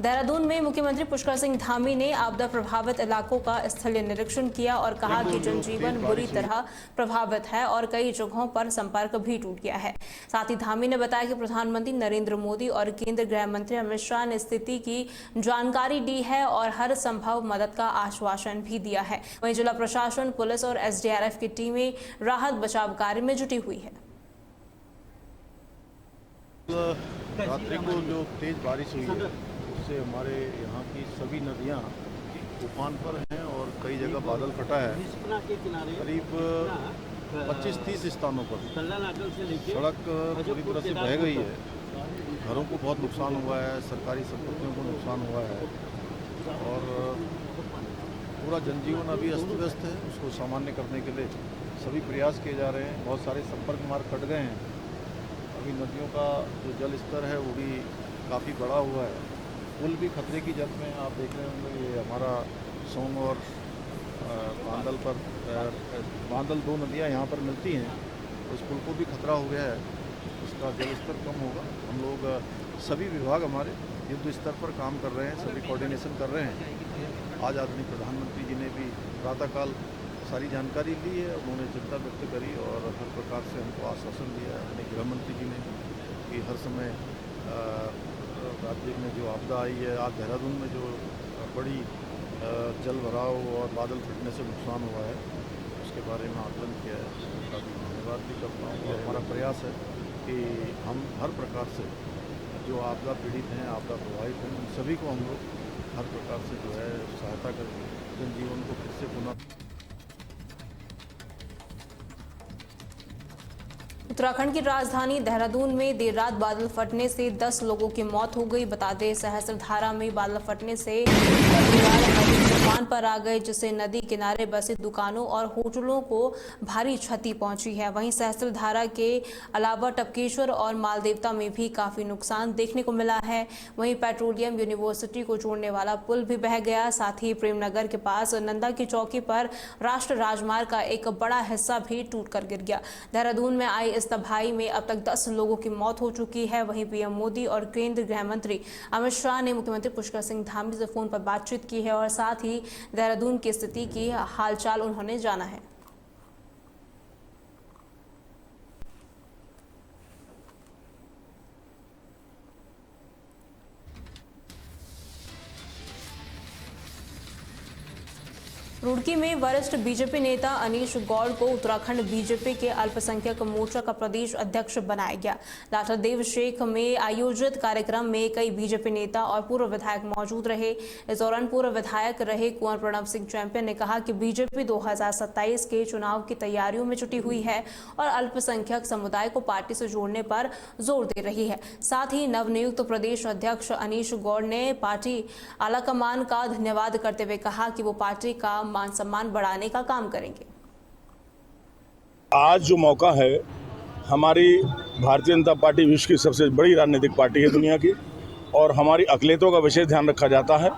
देहरादून में मुख्यमंत्री पुष्कर सिंह धामी ने आपदा प्रभावित इलाकों का स्थलीय निरीक्षण किया और कहा कि जनजीवन बुरी तरह प्रभावित है और कई जगहों पर संपर्क भी टूट गया है। साथ ही धामी ने बताया कि प्रधानमंत्री नरेंद्र मोदी और केंद्रीय गृह मंत्री अमित शाह ने स्थिति की जानकारी दी है और हर संभव मदद का आश्वासन भी दिया है। वहीं जिला प्रशासन, पुलिस और SDRF की टीमें राहत बचाव कार्य में जुटी हुई है। रात्रि को जो तेज बारिश हुई है उससे हमारे यहाँ की सभी नदियाँ उफान पर हैं और कई जगह बादल फटा है। करीब 25-30 स्थानों पर सड़क पूरी तरह से बह गई है। घरों को बहुत नुकसान हुआ है, सरकारी संपत्तियों को नुकसान हुआ है और पूरा जनजीवन अभी अस्त व्यस्त है। उसको सामान्य करने के लिए सभी प्रयास किए जा रहे हैं। बहुत सारे संपर्क मार्ग कट गए हैं। अभी नदियों का जो जल स्तर है वो भी काफ़ी बढ़ा हुआ है। पुल भी खतरे की जद में, आप देख रहे होंगे ये हमारा सोंग और बांदल दो नदियाँ यहाँ पर मिलती हैं, उस पुल को भी खतरा हो गया है। उसका जल स्तर कम होगा। हम लोग सभी विभाग हमारे युद्ध स्तर पर काम कर रहे हैं, सभी कोऑर्डिनेशन कर रहे हैं। आज आदरणीय प्रधानमंत्री जी ने भी प्रातःकाल सारी जानकारी ली है, उन्होंने चिंता व्यक्त करी और हर प्रकार से हमको आश्वासन दिया है। अपने गृह मंत्री जी ने कि हर समय राज्य में जो आपदा आई है, आज देहरादून में जो बड़ी जल भराव और बादल फटने से नुकसान हुआ है उसके बारे में आकलन किया है। उनका भी धन्यवाद भी करता हूँ और हमारा प्रयास है कि हम हर प्रकार से जो आपदा पीड़ित हैं, आपदा प्रभावित हैं, उन सभी को हम लोग हर प्रकार से जो है सहायता करके जनजीवन को फिर से पुनः। उत्तराखंड की राजधानी देहरादून में देर रात बादल फटने से 10 लोगों की मौत हो गई। बता दें, सहस्त्रधारा में बादल फटने से नदी तूफान पर आ गए, जिससे नदी किनारे बसे दुकानों और होटलों को भारी क्षति पहुंची है। वहीं सहस्त्रधारा के अलावा टपकेश्वर और मालदेवता में भी काफी नुकसान देखने को मिला है। वहीं पेट्रोलियम यूनिवर्सिटी को जोड़ने वाला पुल भी बह गया। साथ ही प्रेमनगर के पास नंदा की चौकी पर राष्ट्रीय राजमार्ग का एक बड़ा हिस्सा भी टूटकर गिर गया। देहरादून में आई इस तबाही में अब तक 10 लोगों की मौत हो चुकी है। वहीं पीएम मोदी और केंद्रीय गृह मंत्री अमित शाह ने मुख्यमंत्री पुष्कर सिंह धामी से फोन पर बातचीत की है और साथ ही देहरादून की स्थिति की हालचाल उन्होंने जाना है। रुड़की में वरिष्ठ बीजेपी नेता अनीश गौड़ को उत्तराखंड बीजेपी के अल्पसंख्यक मोर्चा का प्रदेश अध्यक्ष बनाया गया। लाटादेव शेख में आयोजित कार्यक्रम में कई बीजेपी नेता और पूर्व विधायक मौजूद रहे। इस दौरान पूर्व विधायक रहे कुंवर प्रणब सिंह चैंपियन ने कहा कि बीजेपी 2027 के चुनाव की तैयारियों में जुटी हुई है और अल्पसंख्यक समुदाय को पार्टी से जोड़ने पर जोर दे रही है। साथ ही नवनियुक्त प्रदेश अध्यक्ष अनीश गौड़ ने पार्टी आलाकमान का धन्यवाद करते हुए कहा कि वो पार्टी का मान सम्मान बढ़ाने का काम करेंगे। आज जो मौका है, हमारी भारतीय जनता पार्टी विश्व की सबसे बड़ी राजनीतिक पार्टी है दुनिया की और हमारी अक़लियतों का विशेष ध्यान रखा जाता है।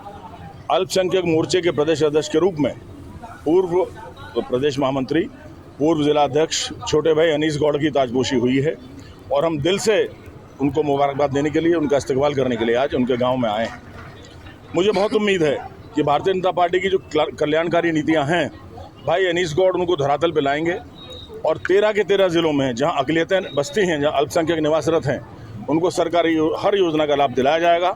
अल्पसंख्यक मोर्चे के प्रदेश अध्यक्ष के रूप में पूर्व प्रदेश महामंत्री, पूर्व जिला अध्यक्ष छोटे भाई अनीश गौड़ की ताजपोशी हुई है और हम दिल से उनको मुबारकबाद देने के लिए, उनका इस्तकबाल करने के लिए आज उनके गाँव में आए। मुझे बहुत उम्मीद है कि भारतीय जनता पार्टी की जो कल्याणकारी नीतियां हैं, भाई अनीश गौड़ उनको धरातल पे लाएंगे और 13 के 13 जिलों में जहां अक़लियतें बसती हैं, जहां अल्पसंख्यक निवासरत हैं, उनको सरकारी हर योजना का लाभ दिलाया जाएगा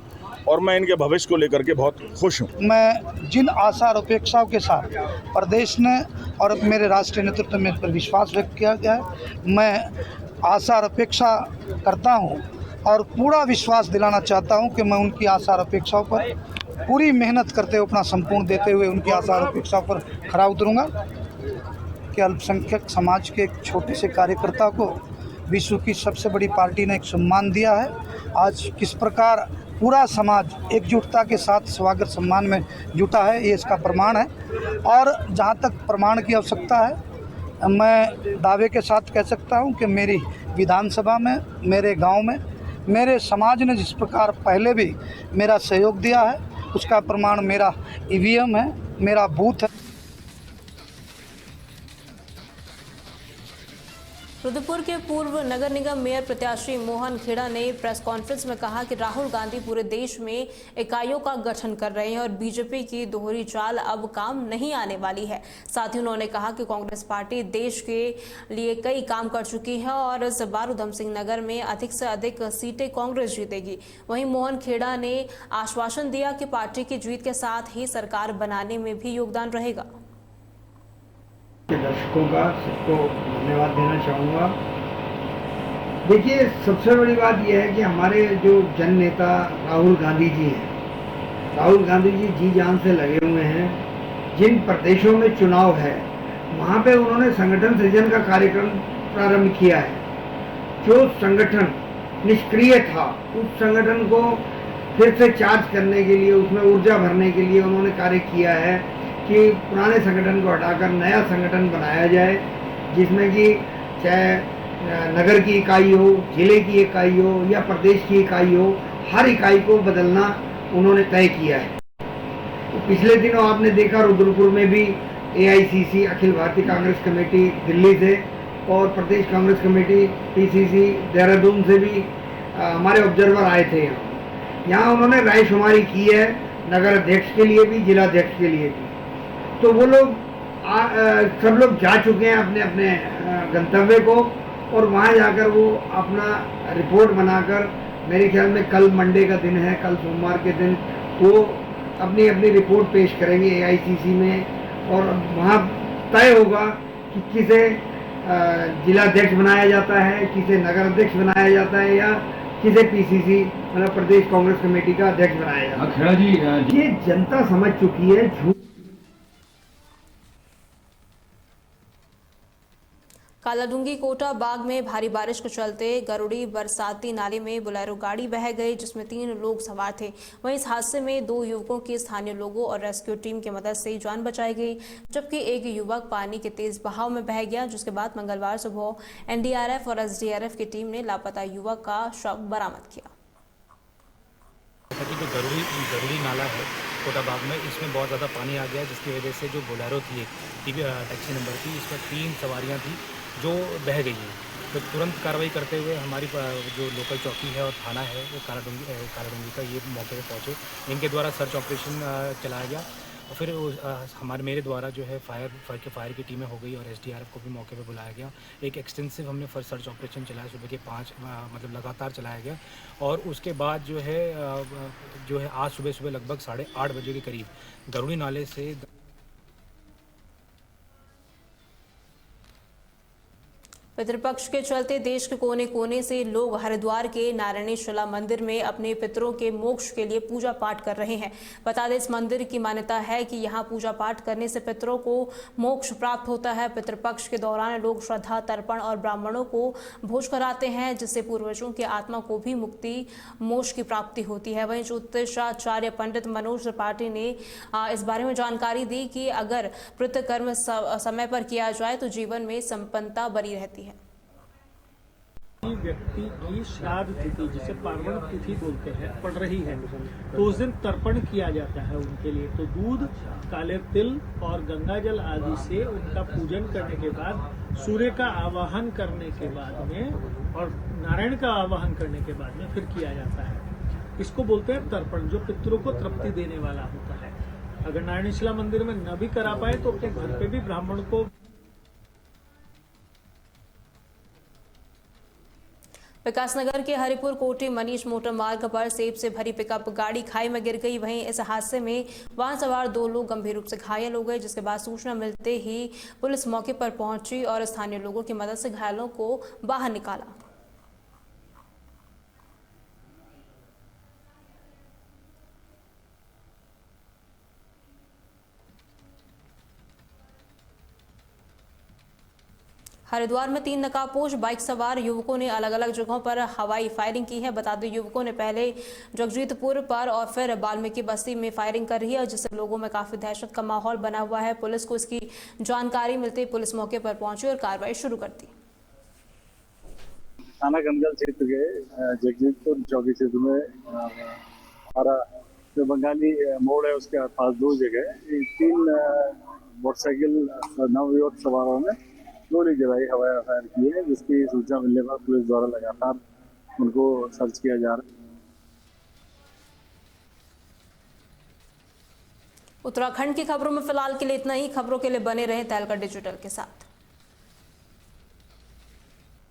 और मैं इनके भविष्य को लेकर के बहुत खुश हूँ। मैं जिन आशा और अपेक्षाओं के साथ प्रदेश ने और मेरे राष्ट्रीय नेतृत्व में इस पर विश्वास व्यक्त किया गया है, मैं आशा और अपेक्षा करता हूँ और पूरा विश्वास दिलाना चाहता हूँ कि मैं उनकी आशा और अपेक्षाओं पर पूरी मेहनत करते हुए, अपना संपूर्ण देते हुए उनकी आशा और अपेक्षा पर खरा उतरूंगा कि अल्पसंख्यक समाज के एक छोटे से कार्यकर्ता को विश्व की सबसे बड़ी पार्टी ने एक सम्मान दिया है। आज किस प्रकार पूरा समाज एकजुटता के साथ स्वागत सम्मान में जुटा है, ये इसका प्रमाण है। और जहाँ तक प्रमाण की आवश्यकता है, मैं दावे के साथ कह सकता हूँ कि मेरी विधानसभा में, मेरे गाँव में, मेरे समाज ने जिस प्रकार पहले भी मेरा सहयोग दिया है, उसका प्रमाण मेरा ईवीएम है, मेरा बूथ है। रुद्रपुर के पूर्व नगर निगम मेयर प्रत्याशी मोहन खेड़ा ने प्रेस कॉन्फ्रेंस में कहा कि राहुल गांधी पूरे देश में इकाइयों का गठन कर रहे हैं और बीजेपी की दोहरी चाल अब काम नहीं आने वाली है। साथ ही उन्होंने कहा कि कांग्रेस पार्टी देश के लिए कई काम कर चुकी है और इस बार उधम सिंह नगर में अधिक से अधिक सीटें कांग्रेस जीतेगी। वहीं मोहन खेड़ा ने आश्वासन दिया कि पार्टी की जीत के साथ ही सरकार बनाने में भी योगदान रहेगा। दर्शकों का सबको धन्यवाद देना चाहूँगा। देखिए, सबसे बड़ी बात यह है कि हमारे जो जन नेता राहुल गांधी जी हैं, राहुल गांधी जी जी जान से लगे हुए हैं। जिन प्रदेशों में चुनाव है वहाँ पे उन्होंने संगठन सृजन का कार्यक्रम प्रारंभ किया है। जो संगठन निष्क्रिय था उस संगठन को फिर से चार्ज करने के लिए, उसमें ऊर्जा भरने के लिए उन्होंने कार्य किया है कि पुराने संगठन को हटाकर नया संगठन बनाया जाए, जिसमें कि चाहे नगर की इकाई हो, जिले की इकाई हो या प्रदेश की इकाई हो, हर इकाई को बदलना उन्होंने तय किया है। तो पिछले दिनों आपने देखा रुद्रपुर में भी AICC अखिल भारतीय कांग्रेस कमेटी दिल्ली से और प्रदेश कांग्रेस कमेटी PCC देहरादून से भी हमारे ऑब्जर्वर आए थे। यहाँ उन्होंने रायशुमारी की है, नगर अध्यक्ष के लिए भी, जिला अध्यक्ष के लिए भी। तो वो लोग सब लोग जा चुके हैं अपने अपने गंतव्य को और वहाँ जाकर वो अपना रिपोर्ट बनाकर, मेरे ख्याल में कल मंडे का दिन है, कल सोमवार के दिन वो अपनी अपनी रिपोर्ट पेश करेंगे AICC में और वहाँ तय होगा कि किसे जिला अध्यक्ष बनाया जाता है, किसे नगर अध्यक्ष बनाया जाता है या किसे PCC मतलब प्रदेश कांग्रेस कमेटी का अध्यक्ष बनाया जाता है। खेड़ा जी, ये जनता समझ चुकी है। झूठ कालाडूंगी कोटा बाग में भारी बारिश के चलते गरुड़ी बरसाती नाले में बोलेरो गाड़ी बह गई, जिसमें 3 लोग सवार थे। वहीं इस हादसे में 2 युवकों की स्थानीय लोगों और रेस्क्यू टीम की मदद से जान बचाई गई, जबकि एक युवक पानी के तेज बहाव में बह गया, जिसके बाद मंगलवार सुबह NDRF और SDRF की टीम ने लापता युवक का शव बरामद किया। जो गरुड़ी नाला है कोटा बाग में, इसमें बहुत ज़्यादा पानी आ गया, जिसकी वजह से जो बोलेरो थी, टैक्सी नंबर थी, इसमें 3 सवारियां थी जो बह गई हैं। तो तुरंत कार्रवाई करते हुए हमारी जो लोकल चौकी है और थाना है वो कालाडूंगी का ये मौके पे पहुँचे। इनके द्वारा सर्च ऑपरेशन चलाया गया और फिर मेरे द्वारा जो है फायर की टीमें हो गई और SDRF को भी मौके पे बुलाया गया। एक एक्सटेंसिव हमने सर्च ऑपरेशन चलाया, सुबह के 5 मतलब लगातार चलाया गया और उसके बाद जो है आज सुबह लगभग 8:30 बजे के करीब गरुड़ी नाले से पितृपक्ष के चलते देश के कोने कोने से लोग हरिद्वार के नारायणी शिला मंदिर में अपने पितरों के मोक्ष के लिए पूजा पाठ कर रहे हैं। बता दें, इस मंदिर की मान्यता है कि यहाँ पूजा पाठ करने से पितरों को मोक्ष प्राप्त होता है। पितृपक्ष के दौरान लोग श्रद्धा, तर्पण और ब्राह्मणों को भोज कराते हैं, जिससे पूर्वजों की आत्मा को भी मुक्ति, मोक्ष की प्राप्ति होती है। वहीं ज्योतिषाचार्य पंडित मनोज त्रिपाठी ने इस बारे में जानकारी दी कि अगर पितृकर्म समय पर किया जाए तो जीवन में संपन्नता बनी रहती है। व्यक्ति की श्राद्ध तिथि, जिसे पार्वण तिथि बोलते हैं, पड़ रही है तो उस दिन तर्पण किया जाता है उनके लिए। तो दूध, काले तिल और गंगाजल आदि से उनका पूजन करने के बाद, सूर्य का आवाहन करने के बाद में और नारायण का आवाहन करने के बाद में फिर किया जाता है। इसको बोलते हैं तर्पण, जो पितरों को तृप्ति देने वाला होता है। अगर नारायण शिला मंदिर में न भी करा पाए तो अपने घर पे भी ब्राह्मण को। विकासनगर के हरिपुर कोठी मनीष मोटर मार्ग पर सेब से भरी पिकअप गाड़ी खाई में गिर गई। वहीं इस हादसे में वाहन सवार 2 लोग गंभीर रूप से घायल हो गए, जिसके बाद सूचना मिलते ही पुलिस मौके पर पहुंची और स्थानीय लोगों की मदद से घायलों को बाहर निकाला। हरिद्वार में 3 नकाबपोश बाइक सवार युवकों ने अलग अलग जगहों पर हवाई फायरिंग की है। बता दें, युवकों ने पहले जगजीतपुर पर और फिर वाल्मीकि बस्ती में फायरिंग कर रही है, जिससे लोगों में काफी दहशत का माहौल बना हुआ है। पुलिस को इसकी जानकारी मिलते ही पुलिस मौके पर पहुंची और कार्रवाई शुरू कर दी। थाना गंगल क्षेत्र के जगजीतपुर चौकी क्षेत्र में हमारा जो बंगाली मोड़ है उसके पास 2 जगह 3 मोटरसाइकिल नवयुवक सवारों ने गोली चलाई, हवाई फायर किए हैं, जिसकी सूचना मिलने पर पुलिस द्वारा लगातार उनको सर्च किया जा रहा है। उत्तराखंड की खबरों में फिलहाल के लिए इतना ही। खबरों के लिए बने रहें तहलका डिजिटल के साथ।